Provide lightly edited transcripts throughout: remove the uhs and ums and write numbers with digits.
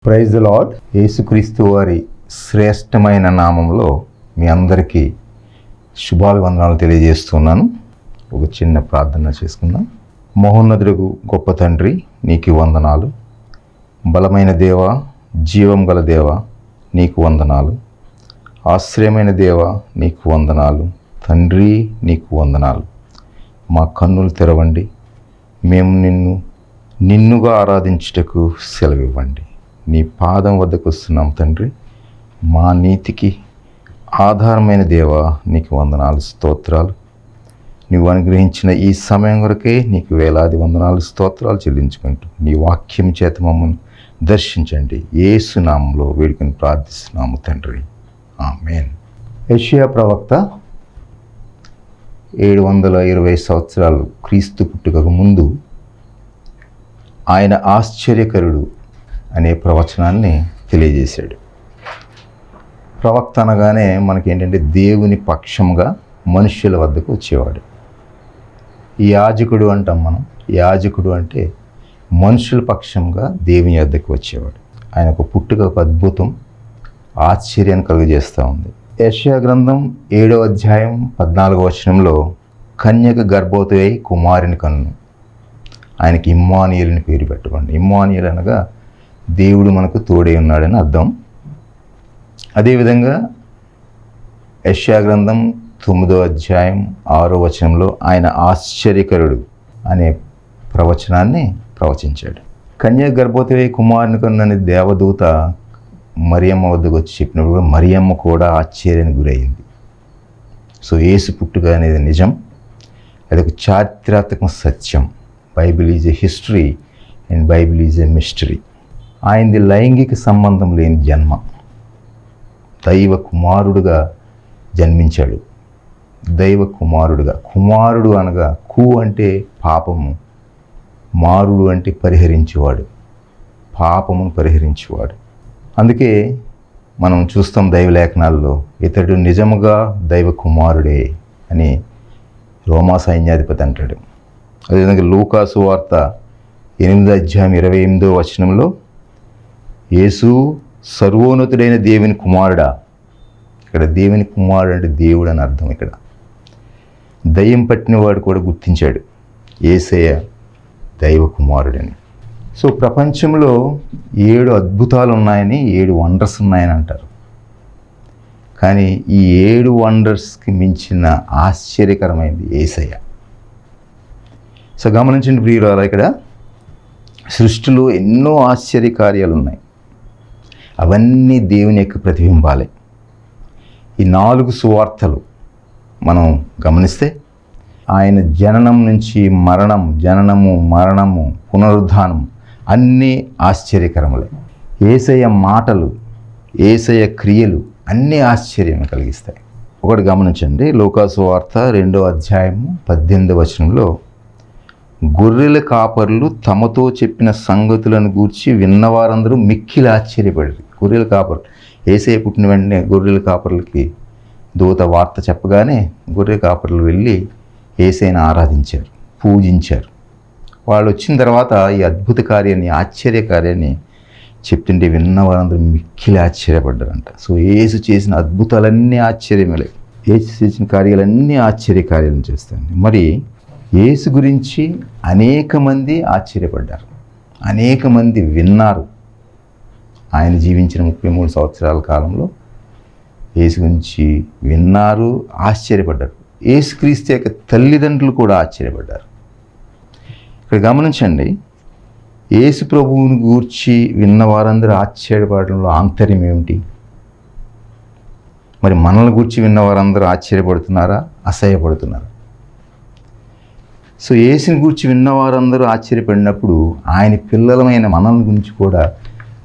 Praise the lord. యేసుక్రీస్తు వారి శ్రేష్టమైన నామంలో మీ అందరికీ శుభాభివందనాలు తెలియజేస్తున్నాను. ఒక చిన్న ప్రార్థన చేసుకుందాం. మహోన్నతుడు గొప్ప తండ్రి, నీకు వందనాలు. బలమైన దేవ, జీవం గల దేవ, నీకు వందనాలు. ఆశ్రయమైన దేవ, నీకు వందనాలు. తండ్రి, నీకు వందనాలు. మా కన్నులు తెరవండి. మేము నిన్నుగా ఆరాధించుటకు సెలవివ్వండి. నీ పాదం వద్దకు వస్తున్నాం తండ్రి. మా నీతికి ఆధారమైన దేవ, నీకు వందనాలు, స్తోత్రాలు. నువ్వు అనుగ్రహించిన ఈ సమయం వరకే నీకు వేలాది వందనాలు, స్తోత్రాలు చెల్లించుకుంటూ నీ వాక్యం చేత మమ్మల్ని దర్శించండి. యేసు నామంలో వేడుకొని ప్రార్థిస్తున్నాము తండ్రి, ఆమేన్. యెషయా ప్రవక్త 720 సంవత్సరాలు క్రీస్తు పుట్టుకకు ముందు ఆయన ఆశ్చర్యకరుడు అనే ప్రవచనాన్ని తెలియజేశాడు. ప్రవక్త అనగానే మనకేంటంటే దేవుని పక్షంగా మనుష్యుల వద్దకు వచ్చేవాడు. యాజకుడు అంటాం మనం. యాజకుడు అంటే మనుషుల పక్షంగా దేవుని వద్దకు వచ్చేవాడు. ఆయన ఒక పుట్టుక ఒక అద్భుతం, ఆశ్చర్యాన్ని కలుగజేస్తూ ఉంది. యెషయా గ్రంథం 7వ అధ్యాయం 14వ వచనంలో కన్యక గర్భవతి అయి కుమారుని కన్ను. ఆయనకి ఇమ్మానుయేలుని పేరు పెట్టుకోండి. ఇమ్మానుయేలు అనగా దేవుడు మనకు తోడై ఉన్నాడని అర్థం. అదేవిధంగా యెషయా గ్రంథం 9వ అధ్యాయం 6వ వచనంలో ఆయన ఆశ్చర్యకరుడు అనే ప్రవచనాన్ని ప్రవచించాడు. కన్యక గర్భవతి అయి కుమారుని కన్ను అనే దేవదూత మరియమ్మ వద్దకు వచ్చి చెప్పినప్పుడు మరియమ్మ కూడా ఆశ్చర్యానికి గురైంది. సో యేసు పుట్టుక అనేది నిజం, అది ఒక చారిత్రాత్మక సత్యం. Bible is a history and Bible is a mystery. ఆయనది లైంగిక సంబంధం లేని జన్మ. దైవ కుమారుడుగా జన్మించాడు. దైవ కుమారుడుగా. కుమారుడు అనగా కు అంటే పాపము, మారుడు అంటే పరిహరించేవాడు, పాపమును పరిహరించేవాడు. అందుకే మనం చూస్తాం దైవ లేఖనాల్లో ఇతడు నిజముగా దైవ కుమారుడే అని రోమా సైన్యాధిపతి అంటాడు. అదేవిధంగా లూకాసు వార్త 8వ అధ్యాయం 28వ వచనంలో యేసు సర్వోన్నతుడైన దేవుని కుమారుడా. ఇక్కడ దేవుని కుమారుడు అంటే దేవుడు అని అర్థం. ఇక్కడ దయ్యం పట్టినవాడు కూడా గుర్తించాడు యేసయ్య దైవ కుమారుడని. సో ప్రపంచంలో 7 అద్భుతాలు ఉన్నాయని, 7 వండర్స్ ఉన్నాయని అంటారు. కానీ ఈ 7 వండర్స్కి మించిన ఆశ్చర్యకరమైనది యేసయ్య. సో గమనించండి ప్రియులారా, ఇక్కడ సృష్టిలో ఎన్నో ఆశ్చర్యకార్యాలు ఉన్నాయి. అవన్నీ దేవుని యొక్క ప్రతిబింబాలే. ఈ 4 సువార్తలు మనం గమనిస్తే ఆయన జననం నుంచి మరణం, జననము, మరణము, పునరుద్ధానం అన్నీ ఆశ్చర్యకరములే. యేసయ్య మాటలు, యేసయ్య క్రియలు అన్నీ ఆశ్చర్యం కలిగిస్తాయి. ఒకటి గమనించండి, లూకాసు వార్త 2వ అధ్యాయం 18వ వచనంలో గొర్రెల కాపరులు తమతో చెప్పిన సంగతులను గూర్చి విన్నవారందరూ మిక్కిలి ఆశ్చర్యపడారు. గొర్రెల కాపరులు, యేసయ్య పుట్టిన వెంటనే గొర్రెల కాపరులకి దూత వార్త చెప్పగానే గొర్రెల కాపరులు వెళ్ళి యేసయ్యను ఆరాధించారు, పూజించారు. వాళ్ళు వచ్చిన తర్వాత ఈ అద్భుత కార్యాన్ని, ఆశ్చర్య కార్యాన్ని చెప్తుంటే విన్నవారందరూ మిక్కిలి ఆశ్చర్యపడ్డారంట. సో యేసు చేసిన అద్భుతాలన్నీ ఆశ్చర్యమేలే. యేసు చేసిన కార్యాలన్నీ ఆశ్చర్య కార్యాలను చేస్తాయి. మరి యేసు గురించి అనేక మంది ఆశ్చర్యపడ్డారు, అనేక మంది విన్నారు. ఆయన జీవించిన 33 సంవత్సరాల కాలంలో యేసు గురించి విన్నారు, ఆశ్చర్యపడ్డారు. యేసుక్రీస్తు యొక్క తల్లిదండ్రులు కూడా ఆశ్చర్యపడ్డారు. ఇక్కడ గమనించండి, యేసు ప్రభువుని గూర్చి విన్న వారందరూ ఆశ్చర్యపడడంలో ఆంతర్యం ఏమిటి? మరి మనల్ని గూర్చి విన్న వారందరూ ఆశ్చర్యపడుతున్నారా, అసహ్యపడుతున్నారా? సో యేసుని గూర్చి విన్నవారందరూ ఆశ్చర్యపడినప్పుడు ఆయన పిల్లలమైన మనల్ని గురించి కూడా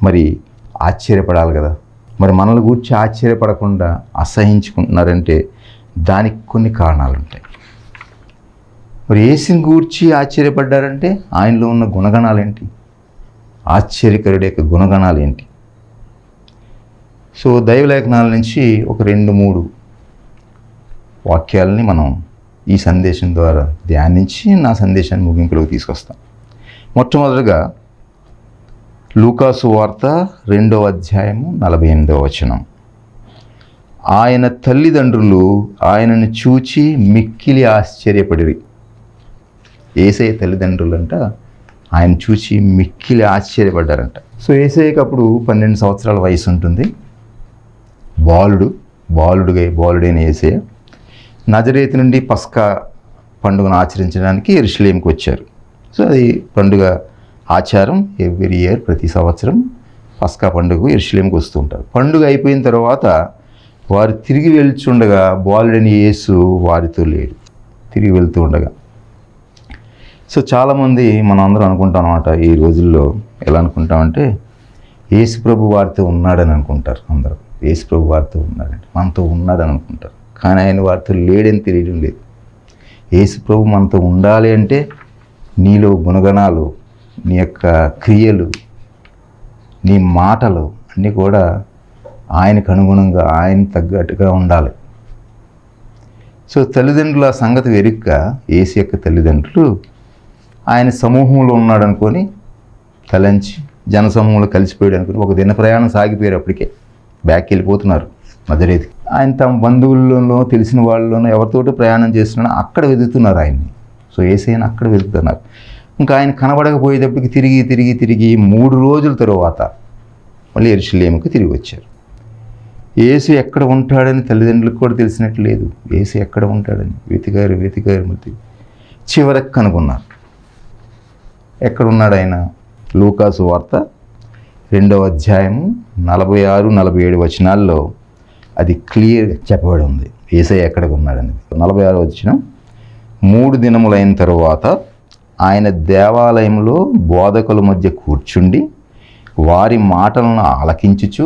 మరి ఆశ్చర్యపడాలి కదా. మరి మనల్ని గూర్చి ఆశ్చర్యపడకుండా అసహించుకుంటున్నారంటే దానికి కొన్ని కారణాలు ఉంటాయి. మరి యేసుని గూర్చి ఆశ్చర్యపడ్డారంటే ఆయనలో ఉన్న గుణగణాలు ఏంటి? ఆశ్చర్యకరుడు యొక్క గుణగణాలు ఏంటి? సో దైవలేఖనాల నుంచి ఒక 2-3 వాక్యాలని మనం ఈ సందేశం ద్వారా ధ్యానించి నా సందేశాన్ని ముగింపులోకి తీసుకొస్తాం. మొట్టమొదటిగా లూకాసు వార్త 2వ అధ్యాయము 48వ వచనం. ఆయన తల్లిదండ్రులు ఆయనను చూచి మిక్కిలి ఆశ్చర్యపడిరి. యేసయ్య తల్లిదండ్రులు అంట ఆయన చూచి మిక్కిలి ఆశ్చర్యపడ్డారంట. సో యేసయ్యకి అప్పుడు 12 సంవత్సరాల వయసు ఉంటుంది. బాలుడైన యేసయ్య నజరేతు నుండి పస్కా పండుగను ఆచరించడానికి యెరూషలేముకి వచ్చారు. సో అది పండుగ ఆచారం. ఎవ్రీ ఇయర్, ప్రతి సంవత్సరం పస్కా పండుగ యెరూషలేముకి వస్తూ ఉంటారు. పండుగ అయిపోయిన తర్వాత వారు తిరిగి వెళ్తుండగా బాలుడైన యేసు వారితో లేడు. తిరిగి వెళ్తూ ఉండగా సో చాలామంది మనం అందరం అనుకుంటాం అన్నమాట, ఈ రోజుల్లో ఎలా అనుకుంటామంటే యేసు ప్రభు వారితో ఉన్నాడని అనుకుంటారు. అందరూ యేసు ప్రభు వారితో ఉన్నాడంటే మనతో ఉన్నాడని అనుకుంటారు. కానీ ఆయన వారితో లేడని తెలియడం లేదు. యేసు ప్రభు మనతో ఉండాలి అంటే నీలో గుణగణాలు, నీ యొక్క క్రియలు, నీ మాటలు అన్నీ కూడా ఆయనకు అనుగుణంగా, ఆయన తగ్గట్టుగా ఉండాలి. సో తల్లిదండ్రుల సంగతి వెరుగ్గా యేసు యొక్క తల్లిదండ్రులు ఆయన సమూహంలో ఉన్నాడు అనుకొని తలంచి జనసమూహంలో కలిసిపోయాడు అనుకుని ఒక దిన ప్రయాణం సాగిపోయారు. అప్పటికే బ్యాక్కి వెళ్ళిపోతున్నారు నజరేతుకి. ఆయన తమ బంధువుల్లోనో తెలిసిన వాళ్ళలోనో ఎవరితోటి ప్రయాణం చేస్తున్నా అక్కడ వెతుకుతున్నారు ఆయన్ని. సో యేసయ్యను అక్కడ వెతుకుతున్నారు. ఇంకా ఆయన కనబడకపోయేటప్పటికి తిరిగి 3 రోజుల తరువాత మళ్ళీ యెరూషలేముకి తిరిగి వచ్చారు. యేసు ఎక్కడ ఉంటాడని తల్లిదండ్రులకు కూడా తెలిసినట్లు లేదు. యేసు ఎక్కడ ఉంటాడని వెతికారు మళ్ళీ చివరికి కనుగొన్నారు. ఎక్కడున్నాడు ఆయన? లూకాసు వార్త 2వ అధ్యాయము 46-47 వచనాల్లో అది క్లియర్గా చెప్పబడి ఉంది యేసయ్య ఎక్కడికి ఉన్నాడనేది. 46వ వచనం, 3 దినములైన తరువాత ఆయన దేవాలయంలో బోధకుల మధ్య కూర్చుండి వారి మాటలను ఆలకించుచు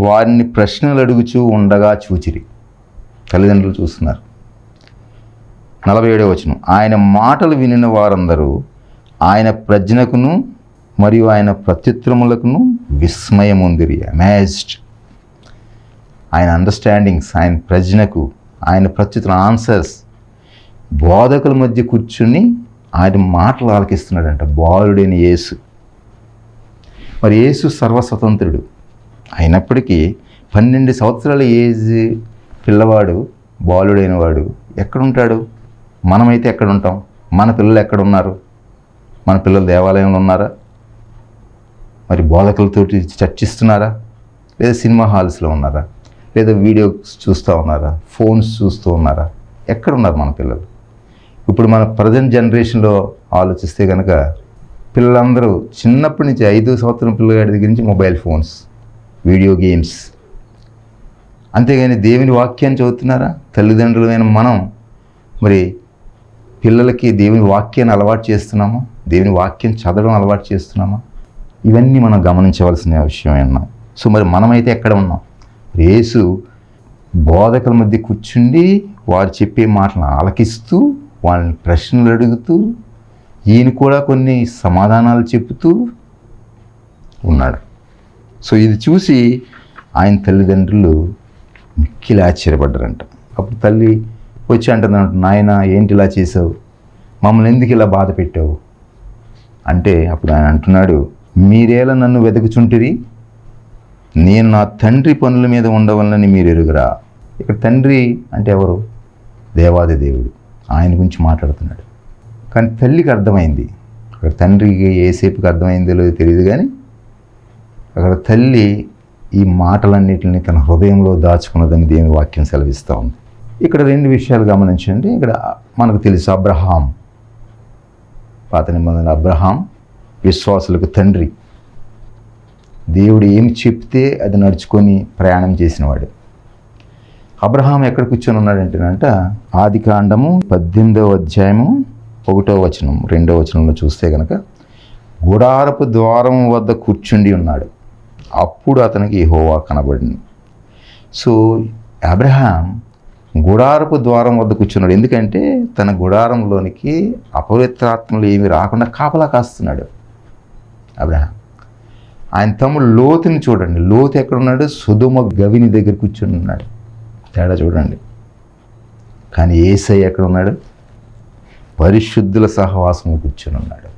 వారిని ప్రశ్నలు అడుగుచూ ఉండగా చూచిరి. తల్లిదండ్రులు చూస్తున్నారు. 47వ వచనం, ఆయన మాటలు వినిన వారందరూ ఆయన ప్రజ్ఞకును మరియు ఆయన ప్రత్యుత్తరములకును విస్మయముందిరి. అమేజ్డ్. ఆయన అండర్స్టాండింగ్స్, ఆయన ప్రజ్ఞకు, ఆయన ప్రత్యుత్తర ఆన్సర్స్, బోధకుల మధ్య కూర్చుని ఆయన మాటలు ఆలకిస్తున్నాడంట బాలుడైన యేసు. మరి యేసు సర్వస్వతంత్రుడు అయినప్పటికీ 12 సంవత్సరాల ఏజ్ పిల్లవాడు, బాలుడైన వాడు ఎక్కడుంటాడు? మనమైతే ఎక్కడ ఉంటాం? మన పిల్లలు ఎక్కడున్నారు? మన పిల్లలు దేవాలయంలో ఉన్నారా? మరి బోధకులతోటి చర్చిస్తున్నారా? లేదా సినిమా హాల్స్లో ఉన్నారా? లేదా వీడియోస్ చూస్తూ ఉన్నారా? ఫోన్స్ చూస్తూ ఉన్నారా? ఎక్కడున్నారు మన పిల్లలు? ఇప్పుడు మన ప్రజెంట్ జనరేషన్లో ఆలోచిస్తే కనుక పిల్లలందరూ చిన్నప్పటి నుంచి 5 సంవత్సరం పిల్లగాడి దగ్గర నుంచి మొబైల్ ఫోన్స్, వీడియో గేమ్స్. అంతేగాని దేవుని వాక్యాన్ని చదువుతున్నారా? తల్లిదండ్రులైన మనం మరి పిల్లలకి దేవుని వాక్యాన్ని అలవాటు చేస్తున్నామా? దేవుని వాక్యం చదవడం అలవాటు చేస్తున్నామా? ఇవన్నీ మనం గమనించవలసిన విషయమేనా. సో మరి మనమైతే ఎక్కడ ఉన్నాం? యేసు బోధకుల మధ్య కూర్చుండి వారు చెప్పే మాటలను ఆలకిస్తూ వాళ్ళని ప్రశ్నలు అడుగుతూ ఈయన కూడా కొన్ని సమాధానాలు చెబుతూ ఉన్నాడు. సో ఇది చూసి ఆయన తల్లిదండ్రులు మిక్కిలి ఆశ్చర్యపడ్డారంట. అప్పుడు తల్లి వచ్చి అంటుందంట, నాయన ఏంటి ఇలా చేసావు? మమ్మల్ని ఎందుకు ఇలా బాధ పెట్టావు అంటే అప్పుడు ఆయన అంటున్నాడు, మీరేలా నన్ను వెతుకుచుంటిరి? నేను నా తండ్రి పనుల మీద ఉండవలనని మీరు ఎరుగురా. ఇక్కడ తండ్రి అంటే ఎవరు? దేవాది దేవుడు. ఆయన గురించి మాట్లాడుతున్నాడు. కానీ తల్లికి అర్థమైంది. అక్కడ తండ్రికి ఏసేపుకి అర్థమైందో లేదో తెలియదు, కానీ అక్కడ తల్లి ఈ మాటలన్నిటిని తన హృదయంలో దాచుకున్నదని దేవుని వాక్యం సెలవిస్తూ ఉంది. ఇక్కడ 2 విషయాలు గమనించండి. ఇక్కడ మనకు తెలుసు అబ్రహాం, పాత నిబంధనలో అబ్రహాం విశ్వాసులకు తండ్రి. దేవుడు ఏమి చెప్తే అది నడుచుకొని ప్రయాణం చేసినవాడు. అబ్రహాం ఎక్కడ కూర్చొని ఉన్నాడంటేనంట ఆదికాండము 18వ అధ్యాయము 1వ వచనం 2వ వచనంలో చూస్తే కనుక గుడారపు ద్వారం వద్ద కూర్చుండి ఉన్నాడు. అప్పుడు అతనికి యెహోవా కనబడింది. సో అబ్రహాం గుడారపు ద్వారం వద్ద కూర్చున్నాడు. ఎందుకంటే తన గుడారంలోనికి అపవిత్రాత్మలు ఏమి రాకుండా కాపలా కాస్తున్నాడు అబ్రహాం. ఆయన తమ్ముడు లోతుని చూడండి. లోతు ఎక్కడున్నాడు? సొదొమ గవిని దగ్గర కూర్చొని ఉన్నాడు. తేడా చూడండి. కానీ యేసయ్య ఎక్కడ ఉన్నాడు? పరిశుద్ధుల సహవాసము కూర్చొని ఉన్నాడు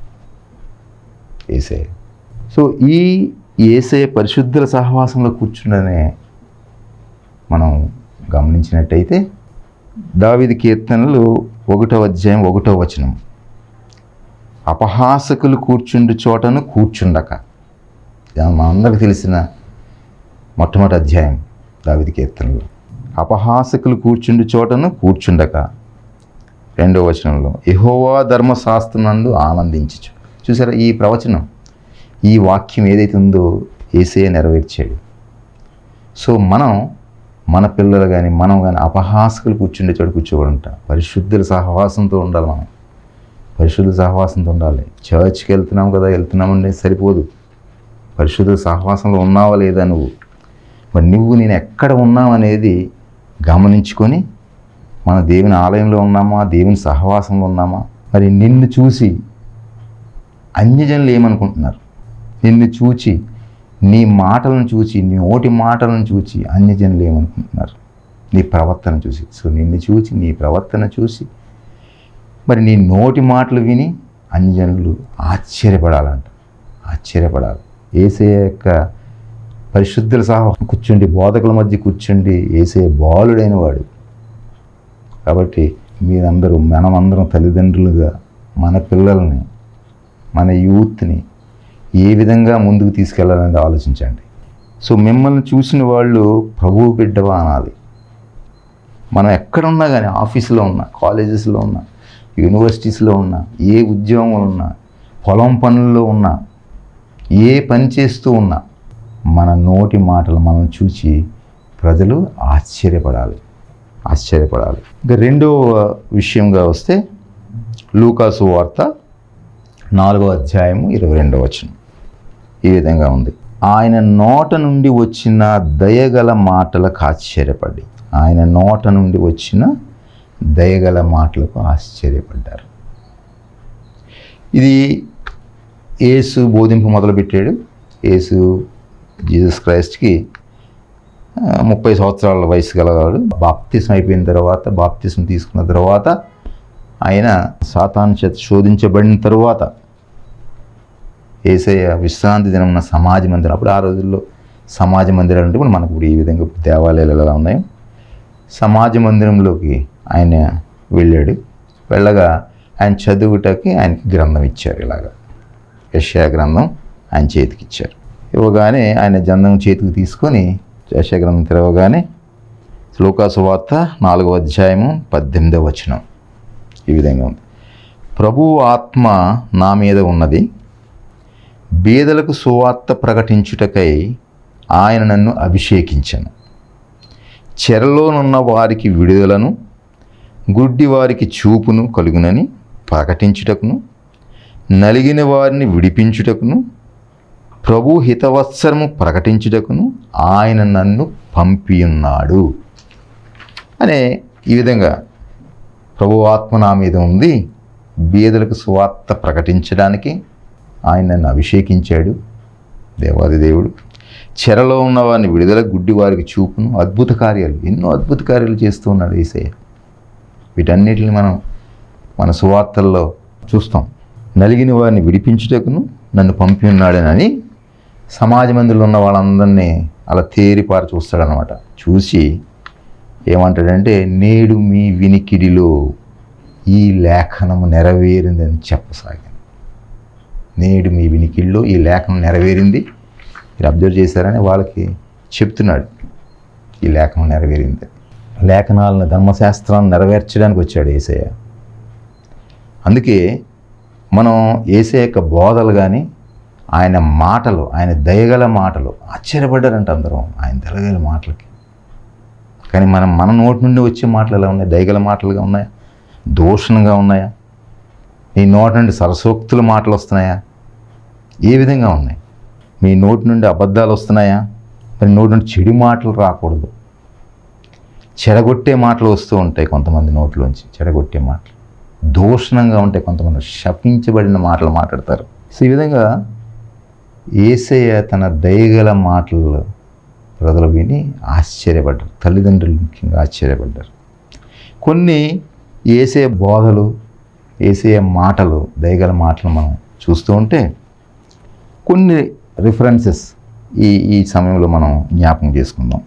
యేసయ్య. సో ఈ యేసయ్య పరిశుద్ధుల సహవాసంలో కూర్చుండనే మనం గమనించినట్టయితే దావీదు కీర్తనలు 1వ అధ్యాయం 1వ వచనం, అపహాసకులు కూర్చుండు చోటను కూర్చుండక. మనందరికి తెలిసిన మొట్టమొదటి అధ్యాయం దావీదు కీర్తనలు. అపహాసకులు కూర్చుండు చోటను కూర్చుండక. 2వ వచనంలో యెహోవా ధర్మశాస్త్రమందు ఆనందించు. చూసారా, ఈ ప్రవచనం, ఈ వాక్యం ఏదైతే ఉందో యేసయ్య నెరవేర్చాడు. సో మన పిల్లలు కానీ మనం కానీ అపహాసకులు కూర్చుండే చోటు కూర్చోబడంట. పరిశుద్ధుల సహవాసంతో ఉండాలి. మనం పరిశుద్ధ సహవాసంతో ఉండాలి. చర్చ్కి వెళ్తున్నాం కదా, వెళ్తున్నామంటే సరిపోదు. పరిశుద్ధ సహవాసంలో ఉన్నావా లేదా నువ్వు? మరి నేను ఎక్కడ ఉన్నామనేది గమనించుకొని మన దేవుని ఆలయంలో ఉన్నామా, దేవుని సహవాసంలో ఉన్నామా? మరి నిన్ను చూసి అన్యజనులు ఏమనుకుంటున్నారు? నిన్ను చూచి, నీ మాటలను చూచి, నీ నోటి మాటలను చూచి అన్యజనులు ఏమనుకుంటున్నారు? నీ ప్రవర్తన చూసి. సో నిన్ను చూచి, నీ ప్రవర్తన చూసి, మరి నీ నోటి మాటలు విని అన్యజనులు ఆశ్చర్యపడాలంట. ఆశ్చర్యపడాలి. యేసయ్య యొక్క పరిశుద్ధుల సహవాసం కూర్చుండి, బోధకుల మధ్య కూర్చుండి యేసయ్య బాలుడైన వాడు. కాబట్టి మీరందరూ, మనమందరం తల్లిదండ్రులుగా మన పిల్లల్ని, మన యూత్ని ఏ విధంగా ముందుకు తీసుకెళ్లాలని ఆలోచించండి. సో మిమ్మల్ని చూసిన వాళ్ళు ప్రభువు బిడ్డవా అనాలి. మనం ఎక్కడున్నా కానీ, ఆఫీసులో ఉన్నా, కాలేజెస్లో ఉన్నా, యూనివర్సిటీస్లో ఉన్నా, ఏ ఉద్యోగంలో ఉన్నా, పొలం పనుల్లో ఉన్నా, ఏ పని చేస్తూ ఉన్నా, మన నోటి మాటలు మనం చూసి ప్రజలు ఆశ్చర్యపడాలి. ఇంకా 2వ విషయంగా వస్తే లూకాసు వార్త 4వ అధ్యాయము 22వ వచనం ఈ విధంగా ఉంది. ఆయన నోట నుండి వచ్చిన దయగల మాటలకు ఆశ్చర్యపడి, ఆయన నోట నుండి వచ్చిన దయగల మాటలకు ఆశ్చర్యపడ్డారు. ఇది యేసు బోధింపు మొదలుపెట్టాడు. జీసస్ క్రైస్ట్కి 30 సంవత్సరాల వయసు గలవాడు. బాప్తిసం అయిపోయిన తర్వాత, బాప్తిసం తీసుకున్న తర్వాత, ఆయన సాతాను చేత శోధించబడిన తరువాత యేసయ్య విశ్రాంతి దినం ఉన్న సమాజ మందిరం, అప్పుడు ఆ రోజుల్లో సమాజ మందిరాలు అంటే ఇప్పుడు మనకు ఈ విధంగా దేవాలయాలు ఎలా ఉన్నాయో, సమాజ మందిరంలోకి ఆయన వెళ్ళాడు. వెళ్ళగా ఆయన చదువుటకి ఆయనకి గ్రంథం ఇచ్చారు. ఇలాగా యెషయా గ్రంథం ఆయన చేతికి ఇచ్చారు. ఇవ్వగానే ఆయన గ్రంథం చేతికి తీసుకొని యెషయా గ్రంథం తెరవగానే లూకాసు వార్త 4వ అధ్యాయము 18వ వచనం ఈ విధంగా ఉంది. ప్రభువు ఆత్మ నా మీద ఉన్నది, బీదలకు సువార్త ప్రకటించుటకై ఆయన నన్ను అభిషేకించెను. చెరలోనున్న వారికి విడుదలను, గుడ్డి వారికి చూపును కలుగునని ప్రకటించుటకును, నలిగిన వారిని విడిపించుటకును, ప్రభు హితవత్సరము ప్రకటించుటకును ఆయన నన్ను పంపియున్నాడు అనే ఈ విధంగా ప్రభు ఆత్మ నా మీద ఉంది, బీదలకు సువార్త ప్రకటించడానికి ఆయన నన్ను అభిషేకించాడు. దేవాది దేవుడు చెరలో ఉన్న వారిని విడుదల, గుడ్డి వారికి చూపును, అద్భుత కార్యాలు, ఎన్నో అద్భుత కార్యాలు చేస్తూ ఉన్నాడు యేసయ్య. వీటన్నిటిని మనం మన సువార్తల్లో చూస్తాం. నలిగిన వారిని విడిపించుటకును నన్ను పంపి ఉన్నాడని సమాజ మందిరంలో ఉన్న వాళ్ళందరినీ అలా తేరిపారి చూస్తాడనమాట. చూసి ఏమంటాడంటే, నేడు మీ వినికిడిలో ఈ లేఖనము నెరవేరిందని చెప్పసాగాను. నేడు మీ వినికిడిలో ఈ లేఖనం నెరవేరింది. మీరు అబ్జర్వ్ చేశారని వాళ్ళకి చెప్తున్నాడు, ఈ లేఖనం నెరవేరింది. లేఖనాలను, ధర్మశాస్త్రాన్ని నెరవేర్చడానికి వచ్చాడు యేసయ్య. అందుకే మనం యేసయ్య యొక్క బోధలు కానీ, ఆయన మాటలు, ఆయన దయగల మాటలు, ఆశ్చర్యపడ్డారంట అందరం ఆయన దయగల మాటలకి. కానీ మన నోటి నుండి వచ్చే మాటలు ఎలా ఉన్నాయి? దయగల మాటలుగా ఉన్నాయా? దూషణగా ఉన్నాయా? నీ నోటి నుండి సరసోక్తుల మాటలు వస్తున్నాయా? ఏ విధంగా ఉన్నాయి? మీ నోటి నుండి అబద్ధాలు వస్తున్నాయా? మరి నోటి నుండి చెడు మాటలు రాకూడదు. చెడగొట్టే మాటలు వస్తూ ఉంటాయి కొంతమంది నోట్లోంచి, చెడగొట్టే మాటలు. దూషణంగా ఉంటాయి కొంతమంది, శపించబడిన మాటలు మాట్లాడతారు. సో ఈ విధంగా యేసయ్య తన దయగల మాటలు ప్రజలు విని ఆశ్చర్యపడ్డారు. తల్లిదండ్రులు ముఖ్యంగా ఆశ్చర్యపడ్డారు. కొన్ని యేసయ్య బోధలు, యేసయ్య మాటలు, దయగల మాటలు మనం చూస్తూ ఉంటే, కొన్ని రిఫరెన్సెస్ ఈ సమయంలో మనం జ్ఞాపకం చేసుకుందాం.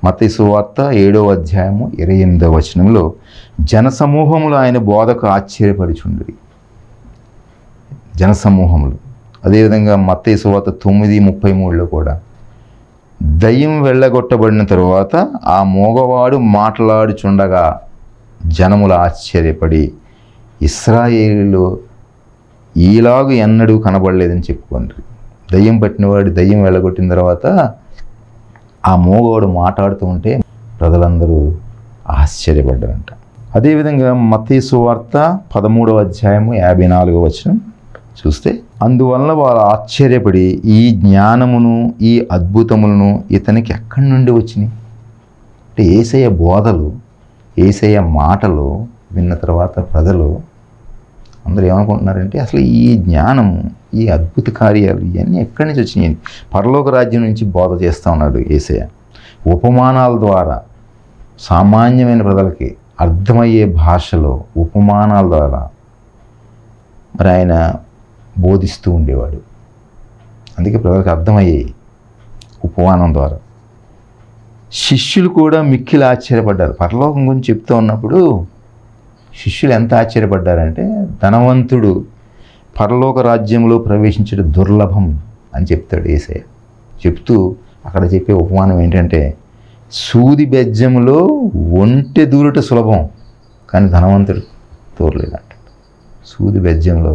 మత్తయి సువార్త 7వ అధ్యాయము 28వ వచనంలో జనసమూహములు ఆయన బోధకు ఆశ్చర్యపడుచుండిరి. జనసమూహములు. అదేవిధంగా మత్తయి సువార్త 9:33లో కూడా దయ్యం వెళ్ళగొట్టబడిన తరువాత ఆ మోగవాడు మాట్లాడుచుండగా జనములు ఆశ్చర్యపడి ఇశ్రాయేలులో ఈలాగు ఎన్నడూ కనబడలేదని చెప్పుకోండి. దయ్యం పట్టినవాడు దయ్యం వెళ్ళగొట్టిన తర్వాత ఆ మోగవాడు మాట్లాడుతూ ఉంటే ప్రజలందరూ ఆశ్చర్యపడ్డారంట. అదేవిధంగా మత్తయి సువార్త 13వ అధ్యాయము 54వ వచనం చూస్తే అందువలన వారు ఆశ్చర్యపడి ఈ జ్ఞానమును ఈ అద్భుతములను ఇతనికి ఎక్కడి నుండి వచ్చినాయి అంటే యేసయ్య బోధలు యేసయ్య మాటలు విన్న తర్వాత ప్రజలు అందరూ ఏమనుకుంటున్నారంటే అసలు ఈ జ్ఞానము ఈ అద్భుత కార్యాలు ఇవన్నీ ఎక్కడి నుంచి వచ్చినాయి? పరలోక రాజ్యం నుంచి బోధ చేస్తూ ఉన్నాడు యేసయ్య. ఉపమానాల ద్వారా సామాన్యమైన ప్రజలకి అర్థమయ్యే భాషలో ఉపమానాల ద్వారా మరి ఆయన బోధిస్తూ ఉండేవాడు. అందుకే ప్రజలకు అర్థమయ్యాయి ఉపమానం ద్వారా. శిష్యులు కూడా మిక్కిలి ఆశ్చర్యపడ్డారు. పరలోకం గురించి చెప్తూ ఉన్నప్పుడు శిష్యులు ఎంత ఆశ్చర్యపడ్డారంటే ధనవంతుడు పరలోక రాజ్యంలో ప్రవేశించడం దుర్లభం అని చెప్తాడు యేసయ్య. చెప్తూ అక్కడ చెప్పే ఉపమానం ఏంటంటే సూది బెజ్జంలో ఒంటె దూరట సులభం కానీ ధనవంతుడు దూరలేదంట. సూది బెజ్జంలో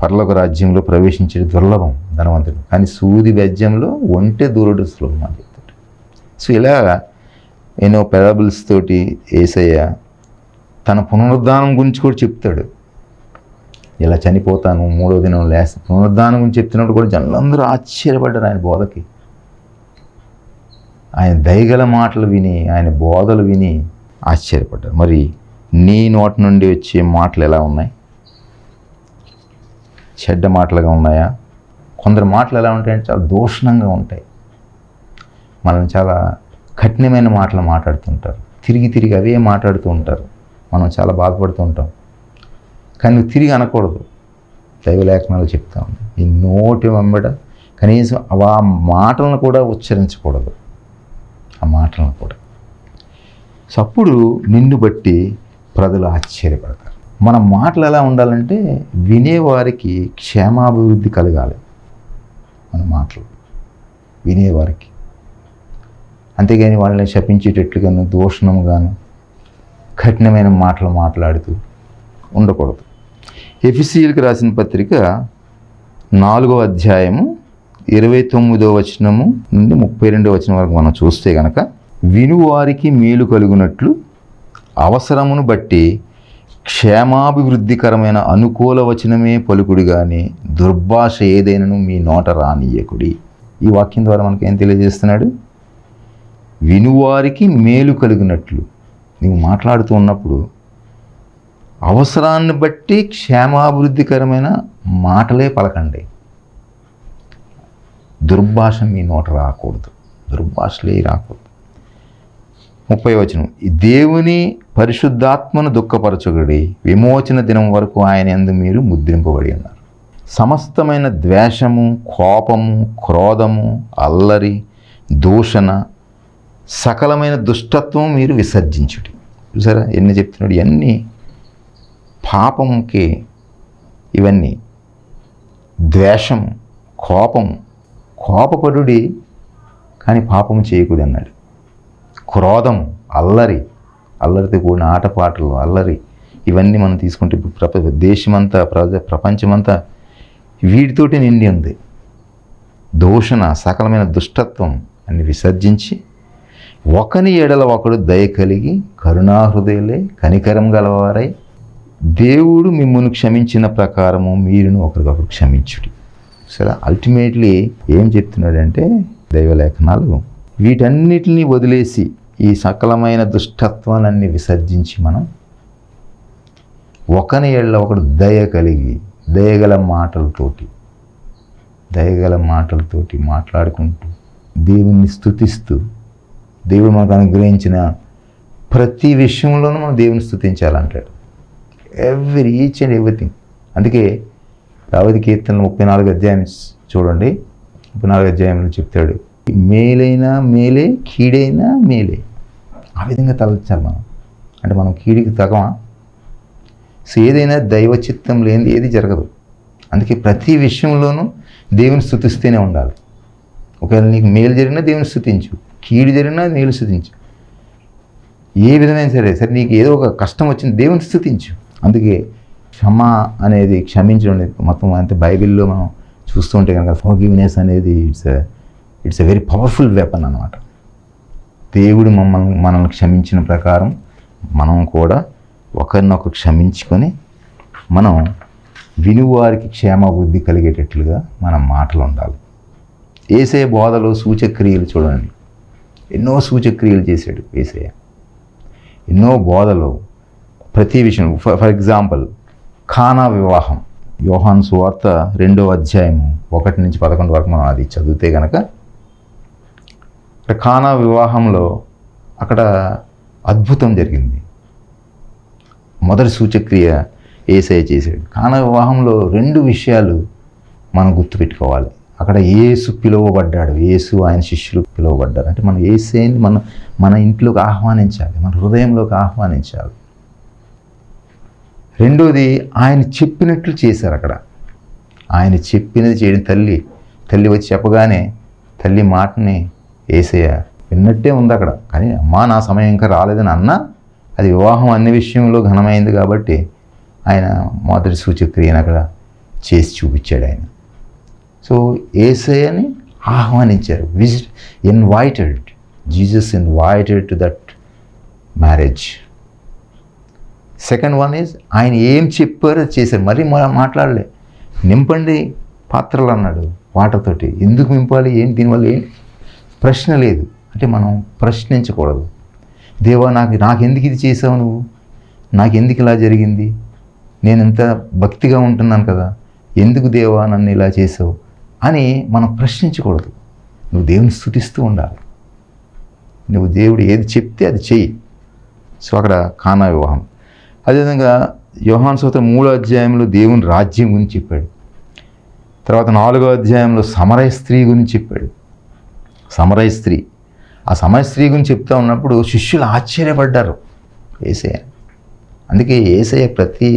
పరలోక రాజ్యంలో ప్రవేశించడం దుర్లభం ధనవంతుడు కానీ సూది బెజ్జంలో ఒంటె దూరట సులభం అని చెప్తాడు. సో ఇలా ఎన్నో పెరాబుల్స్ తోటి యేసయ్య తన పునరుద్ధానం గురించి కూడా చెప్తాడు. ఇలా చనిపోతాను 3వ దినం లేస్తాను పునరుద్ధానం గురించి చెప్తున్నప్పుడు కూడా జనులందరూ ఆశ్చర్యపడ్డారు ఆయన బోధకి. ఆయన దయగల మాటలు విని ఆయన బోధలు విని ఆశ్చర్యపడ్డారు. మరి నీ నోటి నుండి వచ్చే మాటలు ఎలా ఉన్నాయి? చెడ్డ మాటలుగా ఉన్నాయా? కొందరు మాటలు ఎలా ఉంటాయంటే చాలా దూషణంగా ఉంటాయి. మనల్ని చాలా కఠినమైన మాటలు మాట్లాడుతుంటారు. తిరిగి అవే మాట్లాడుతూ ఉంటారు. మనం చాలా బాధపడుతూ ఉంటాం. కానీ నువ్వు తిరిగి అనకూడదు. దైవలేఖనాలు చెప్తా ఉంది ఈ నోటి వెంబడ కనీసం ఆ మాటలను కూడా ఉచ్చరించకూడదు. ఆ మాటలను కూడా. సో అప్పుడు నిన్ను బట్టి ప్రజలు ఆశ్చర్యపడతారు. మన మాటలు ఎలా ఉండాలంటే వినేవారికి క్షేమాభివృద్ధి కలగాలి. మన మాటలు వినేవారికి, అంతేగాని వాళ్ళని శపించేటట్లుగాను దూషణముగాను కఠినమైన మాటలు మాట్లాడుతూ ఉండకూడదు. ఎఫెసీయులకు రాసిన పత్రిక 4వ అధ్యాయము 29వ వచనము నుండి 32వ వచనం వరకు మనం చూస్తే గనక వినువారికి మేలు కలుగునట్లు అవసరమును బట్టి క్షేమాభివృద్ధికరమైన అనుకూల వచనమే పలుకుడు కానీ దుర్భాష ఏదైనను మీ నోట రానియకుడి. ఈ వాక్యం ద్వారా మనకి ఏం తెలియజేస్తున్నాడు? వినువారికి మేలు కలిగినట్లు నీవు మాట్లాడుతూ ఉన్నప్పుడు అవసరాన్ని బట్టి క్షేమాభివృద్ధికరమైన మాటలే పలకండి. దుర్భాష మీ నోట రాకూడదు. దుర్భాషలే రాకూడదు. 30వ వచనం దేవుని పరిశుద్ధాత్మను దుఃఖపరచుగడి విమోచన దినం వరకు ఆయన యందు మీరు ముద్రింపబడి ఉన్నారు. సమస్తమైన ద్వేషము, కోపము, క్రోధము, అల్లరి, దూషణ, సకలమైన దుష్టత్వం మీరు విసర్జించుడి. చూసారా ఎన్ని చెప్తున్నాడు? ఇవన్నీ పాపముకి. ఇవన్నీ ద్వేషము, కోపము. కోపపడుడి కానీ పాపము చేయకూడదు అన్నాడు. క్రోధము, అల్లరితో కూడిన ఆటపాటలు, అల్లరి, ఇవన్నీ మనం తీసుకుంటే ఇప్పుడు దేశమంతా ప్రపంచమంతా వీటితోటి నిండి ఉంది. దూషణ, సకలమైన దుష్టత్వం అన్ని విసర్జించి ఒకని ఎడల ఒకడు దయ కలిగి కరుణాహృదయులే కనికరం గలవారై దేవుడు మిమ్మును క్షమించిన ప్రకారము మీరును ఒకరికొకరు క్షమించుడి. సరే, అల్టిమేట్లీ ఏం చెప్తున్నాడంటే దైవలేఖనాలు వీటన్నిటిని వదిలేసి ఈ సకలమైన దుష్టత్వాలన్నీ విసర్జించి మనం ఒకని ఎడల ఒకడు దయ కలిగి దయగల మాటలతోటి మాట్లాడుకుంటూ దేవుణ్ణి స్తుతిస్తూ దేవుడు మనకు అనుగ్రహించిన ప్రతి విషయంలోనూ మనం దేవుని స్తుతించాలంటాడు. Each and everything. అందుకే దావీదు కీర్తనలు 34వ అధ్యాయం చూడండి, 4వ అధ్యాయంలో చెప్తాడు, మేలైనా మేలే, కీడైనా మేలే. ఆ విధంగా తలచాలి మనం. అంటే మనం కీడికి తగమా? సో ఏదైనా దైవ చిత్తం లేనిది ఏది జరగదు. అందుకే ప్రతి విషయంలోనూ దేవుని స్తుతిస్తూనే ఉండాలి. ఒకవేళ నీకు మేలు జరిగినా దేవుని స్తుతించు, కీడు జరిగినా మేలు స్తుతించు. ఏ విధమైన సరే నీకు ఏదో ఒక కష్టం వచ్చింది, దేవుని స్తుతించు. అందుకే క్షమ అనేది, క్షమించడం అనేది మొత్తం అంతే బైబిల్లో మనం చూస్తూ ఉంటే కనుక ఫర్గివ్నెస్ అనేది it's a very powerful weapon అన్నమాట. దేవుడు మనల్ని క్షమించిన ప్రకారం మనం కూడా ఒకరినొకరు క్షమించుకొని మనం వినువారికి క్షేమాభివృద్ధి కలిగేటట్లుగా మన మాటలు ఉండాలి. యేసయ్య బోధలో సూచక్రియలు చూడండి, ఎన్నో సూచక్రియలు చేశాడు యేసయ్య. ఎన్నో బోధలో ప్రతి విషయం, ఫర్ ఎగ్జాంపుల్ కానా వివాహం, యోహాను సువార్త 2వ అధ్యాయము 1 నుంచి 11 వరకు మనం అది చదివితే కనుక కానా వివాహంలో అక్కడ అద్భుతం జరిగింది. మొదటి సూచక్రియ యేసయ్య చేశాడు. కానా వివాహంలో 2 విషయాలు మనం గుర్తుపెట్టుకోవాలి. అక్కడ యేసు పిలువబడ్డాడు, యేసు ఆయన శిష్యులు పిలువబడ్డారు. అంటే మనం యేసయ్యని మన ఇంట్లోకి ఆహ్వానించాలి, మన హృదయంలోకి ఆహ్వానించాలి. రెండోది ఆయన చెప్పినట్లు చేశారు. అక్కడ ఆయన చెప్పినది చేయడం, తల్లి వచ్చి చెప్పగానే తల్లి మాటని యేసయ్య విన్నట్టే ఉంది అక్కడ. కానీ అమ్మా నా సమయం ఇంకా రాలేదని అన్నా, అది వివాహం అన్ని విషయంలో ఘనమైంది కాబట్టి ఆయన మొదటి సూచక్రియను అక్కడ చేసి చూపించాడు ఆయన. సో యేసయ్యని ఆహ్వానించారు, invited, Jesus invited to that marriage. Second one is ఆయన ఏం చెప్పారో చేశారు. మరీ మాట్లాడలే, నింపండి పాత్రలు అన్నాడు వాటర్ తోటి. ఎందుకు నింపాలి, ఏంటి, దీనివల్ల ఏంటి, ప్రశ్న లేదు. అంటే మనం ప్రశ్నించకూడదు. దేవా నాకెందుకు ఇది చేసావు, నువ్వు నాకెందుకు ఇలా జరిగింది, నేను ఎంత భక్తిగా ఉంటున్నాను కదా, ఎందుకు దేవా నన్ను ఇలా చేసావు అని మనం ప్రశ్నించకూడదు. నువ్వు దేవుని స్తుతిస్తూ ఉండాలి. నువ్వు దేవుడు ఏది చెప్తే అది చెయ్యి. సో అక్కడ కానా వివాహం. అదేవిధంగా యోహాను సువార్త 3వ అధ్యాయంలో దేవుని రాజ్యం గురించి చెప్పాడు. తర్వాత 4వ అధ్యాయంలో సమరయ స్త్రీ గురించి చెప్పాడు. సమరయ స్త్రీ, ఆ సమరయ స్త్రీ గురించి చెప్తా ఉన్నప్పుడు శిష్యులు ఆశ్చర్యపడ్డారు యేసయ్య. అందుకే యేసయ్య ప్రతి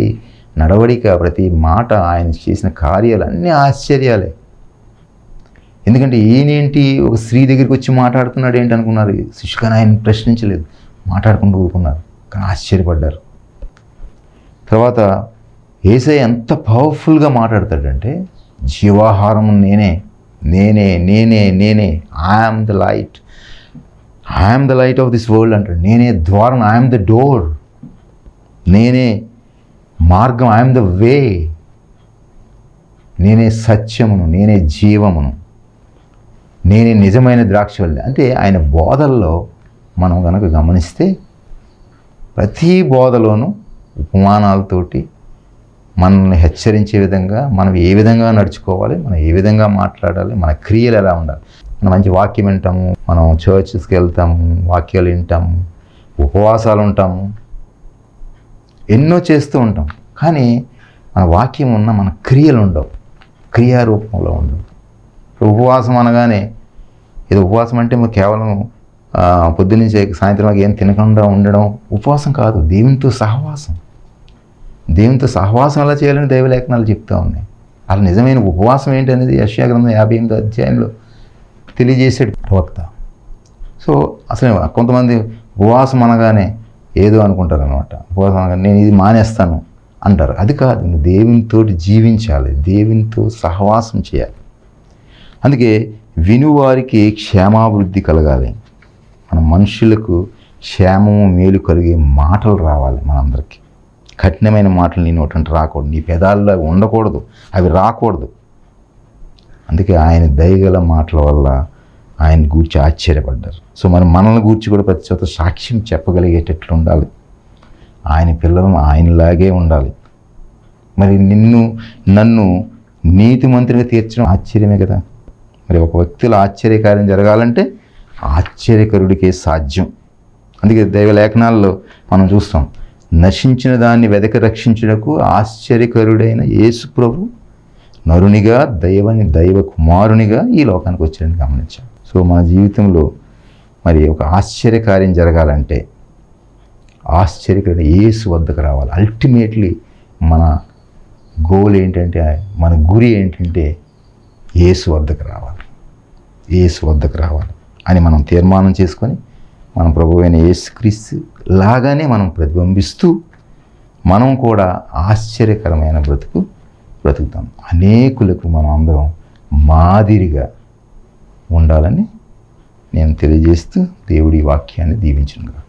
నడవడిక, ప్రతి మాట, ఆయన చేసిన కార్యాలు అన్నీ ఆశ్చర్యాలే. ఎందుకంటే ఈయనేంటి ఒక స్త్రీ దగ్గరికి వచ్చి మాట్లాడుతున్నాడు ఏంటి అనుకున్నారు శిష్యులు. కానీ ఆయన ప్రశ్నించలేదు, మాట్లాడుకుంటూ ఊరుకున్నారు. కానీ ఆశ్చర్యపడ్డారు. తర్వాత యేసయ్య ఎంత పవర్ఫుల్గా మాట్లాడతాడంటే, జీవాహారం నేనే, నేనే నేనే నేనే, I'm the light, I'm the light of this world అంటాడు. నేనే ద్వారం, ఐఎమ్ ద డోర్, నేనే మార్గం, ఐఎమ్ ద వే, నేనే సత్యమును, నేనే జీవమును, నేనే నిజమైన ద్రాక్షవల్లి. అంటే ఆయన బోధల్లో మనం కనుక గమనిస్తే ప్రతి బోధలోనూ ఉపమానాలతోటి మనల్ని హెచ్చరించే విధంగా, మనం ఏ విధంగా నడుచుకోవాలి, మనం ఏ విధంగా మాట్లాడాలి, మన క్రియలు ఎలా ఉండాలి. మనం మంచి వాక్యం వింటాము, మనం చర్చెస్కి వెళ్తాము, వాక్యాలు వింటాము, ఉపవాసాలు ఉంటాము, ఎన్నో చేస్తూ ఉంటాం. కానీ మన వాక్యం ఉన్న మన క్రియలు ఉండవు, క్రియారూపంలో ఉండవు. ఉపవాసం అనగానే ఇది ఉపవాసం అంటే కేవలం పొద్దున్నుంచి సాయంత్రం ఏం తినకుండా ఉండడం ఉపవాసం కాదు. దేవునితో సహవాసం, దేవునితో సహవాసం ఎలా చేయాలని దైవలేఖనాలు చెప్తూ ఉన్నాయి. అలా నిజమైన ఉపవాసం ఏంటనేది యెషయా గ్రంథం 58వ అధ్యాయంలో తెలియజేసాడు ప్రవక్త. సో అసలు కొంతమంది ఉపవాసం అనగానే ఏదో అనుకుంటారు అనమాట. ఉపవాసం అనగానే నేను ఇది మానేస్తాను అంటారు. అది కాదు, నువ్వు దేవునితో జీవించాలి, దేవునితో సహవాసం చేయాలి. అందుకే వినువారికి క్షేమాభివృద్ధి కలగాలి. మన మనుషులకు క్షేమము మేలు కలిగే మాటలు రావాలి మనందరికీ. కఠినమైన మాటలు నీ నోటంటే రాకూడదు, నీ పెదాల్లో ఉండకూడదు, అవి రాకూడదు. అందుకే ఆయన దయగల మాటల వల్ల ఆయన గూర్చి ఆశ్చర్యపడ్డారు. సో మనల్ని గూర్చి కూడా ప్రతి చోట సాక్ష్యం చెప్పగలిగేటట్లు ఉండాలి. ఆయన పిల్లలు ఆయనలాగే ఉండాలి. మరి నన్ను నీతిమంతునిగా తీర్చడం ఆశ్చర్యమే కదా. మరి ఒక వ్యక్తిలో ఆశ్చర్యకార్యం జరగాలంటే ఆశ్చర్యకరుడికే సాధ్యం. అందుకే దైవలేఖనాల్లో మనం చూస్తాం, నశించిన దాన్ని వెదక రక్షించుటకు ఆశ్చర్యకరుడైన యేసు ప్రభు నరునిగా దైవ కుమారునిగా ఈ లోకానికి వచ్చాడని గమనించాం. సో మన జీవితంలో మరి ఒక ఆశ్చర్యకార్యం జరగాలంటే ఆశ్చర్యకరమైన యేసు వద్దకు రావాలి. అల్టిమేట్లీ మన గోల్ ఏంటంటే, మన గురి ఏంటంటే యేసు వద్దకు రావాలి, యేసు వద్దకు రావాలి అని మనం తీర్మానం చేసుకొని మన ప్రభువైన యేసుక్రీస్తు లాగానే మనం ప్రతిబింబిస్తూ మనం కూడా ఆశ్చర్యకరమైన బ్రతుకుతాం. అనేకులకు మనం అందరం మాదిరిగా ఉండాలని నేను తెలియజేస్తూ దేవుడి వాక్యాన్ని దీవించునుగా.